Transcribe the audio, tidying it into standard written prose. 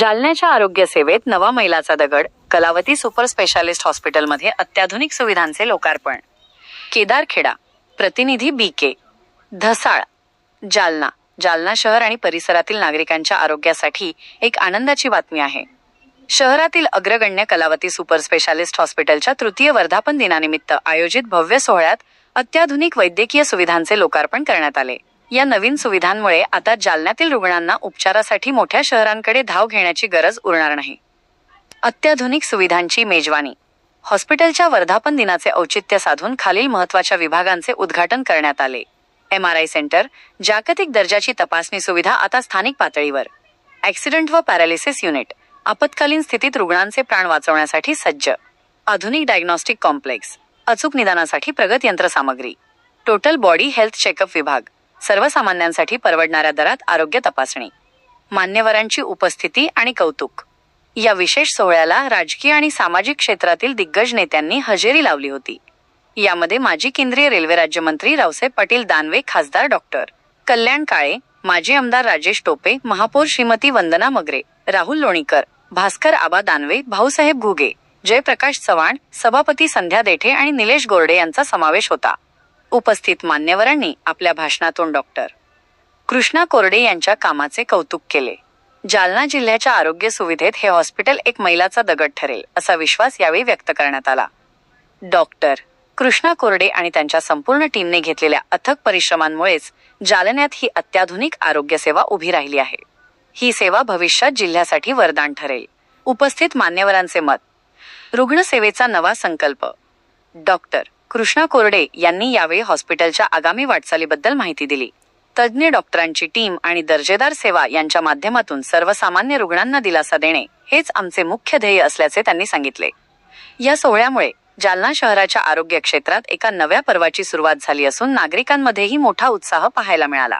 जालन्याच्या आरोग्य सेवेत नवा मैलाचा दगड. कलावती सुपर स्पेशालिस्ट हॉस्पिटलमध्ये अत्याधुनिक सुविधांचे लोकार्पण. केदारखेडा. प्रतिनिधी BK. धसाळ. जालना. जालना शहर आणि परिसरातील नागरिकांच्या आरोग्यासाठी एक आनंदाची बातमी आहे. शहरातील अग्रगण्य कलावती सुपर स्पेशालिस्ट हॉस्पिटलच्या तृतीय वर्धापन दिनानिमित्त आयोजित भव्य सोहळ्यात अत्याधुनिक वैद्यकीय सुविधांचे लोकार्पण करण्यात आले. या नवीन सुविधांमुळे आता जालन्यातील रुग्णांना उपचारासाठी मोठ्या शहरांकडे धाव घेण्याची गरज उरणार नाही. अत्याधुनिक सुविधांची मेजवानी. हॉस्पिटलच्या वर्धापन दिनाचे औचित्य साधून खालील महत्त्वाच्या विभागांचे उद्घाटन करण्यात आले. MRI centre. जागतिक दर्जाची तपासणी सुविधा आता स्थानिक पातळीवर. ॲक्सिडेंट व पॅरालिसिस युनिट. आपत्कालीन स्थितीत रुग्णांचे प्राण वाचवण्यासाठी सज्ज. आधुनिक डायग्नॉस्टिक कॉम्प्लेक्स. अचूक निदानासाठी प्रगत यंत्रसामग्री. टोटल बॉडी हेल्थ चेकअप विभाग. सर्वसामान्यांसाठी परवडणाऱ्या दरात आरोग्य तपासणी. मान्यवरांची उपस्थिती आणि कौतुक. या विशेष सोहळ्याला राजकीय आणि सामाजिक क्षेत्रातील दिग्गज नेत्यांनी हजेरी लावली होती. यामध्ये माजी केंद्रीय रेल्वे राज्यमंत्री रावसाहेब पाटील दानवे, खासदार डॉक्टर कल्याण काळे, माजी आमदार राजेश टोपे, महापौर श्रीमती वंदना मगरे, राहुल लोणीकर, भास्कर आबा दानवे, भाऊसाहेब घुगे, जयप्रकाश चव्हाण, सभापती संध्या देठे आणि निलेश गोरडे यांचा समावेश होता. उपस्थित मान्यवरांनी आपल्या भाषणातून डॉक्टर कृष्णा कोरडे यांच्या कामाचे कौतुक केले. जालना जिल्ह्याच्या आरोग्य सुविधेत हे हॉस्पिटल एक मैलाचा दगड ठरेल असा विश्वास यावेळी व्यक्त करण्यात आला. डॉक्टर कृष्णा कोरडे आणि त्यांच्या संपूर्ण टीमने घेतलेल्या अथक परिश्रमांमुळेच जालन्यात ही अत्याधुनिक आरोग्य सेवा उभी राहिली आहे. ही सेवा भविष्यात जिल्ह्यासाठी वरदान ठरेल. उपस्थित मान्यवरांचे मत. रुग्णसेवेचा नवा संकल्प. डॉक्टर कृष्णा कोरडे यांनी यावेळी हॉस्पिटलच्या आगामी वाटचालीबद्दल माहिती दिली. तज्ज्ञ डॉक्टरांची टीम आणि दर्जेदार सेवा यांच्या माध्यमातून सर्वसामान्य रुग्णांना दिलासा देणे हेच आमचे मुख्य ध्येय असल्याचे त्यांनी सांगितले. या सोहळ्यामुळे जालना शहराच्या आरोग्य क्षेत्रात एका नव्या पर्वाची सुरुवात झाली असून नागरिकांमध्येही मोठा उत्साह पाहायला मिळाला.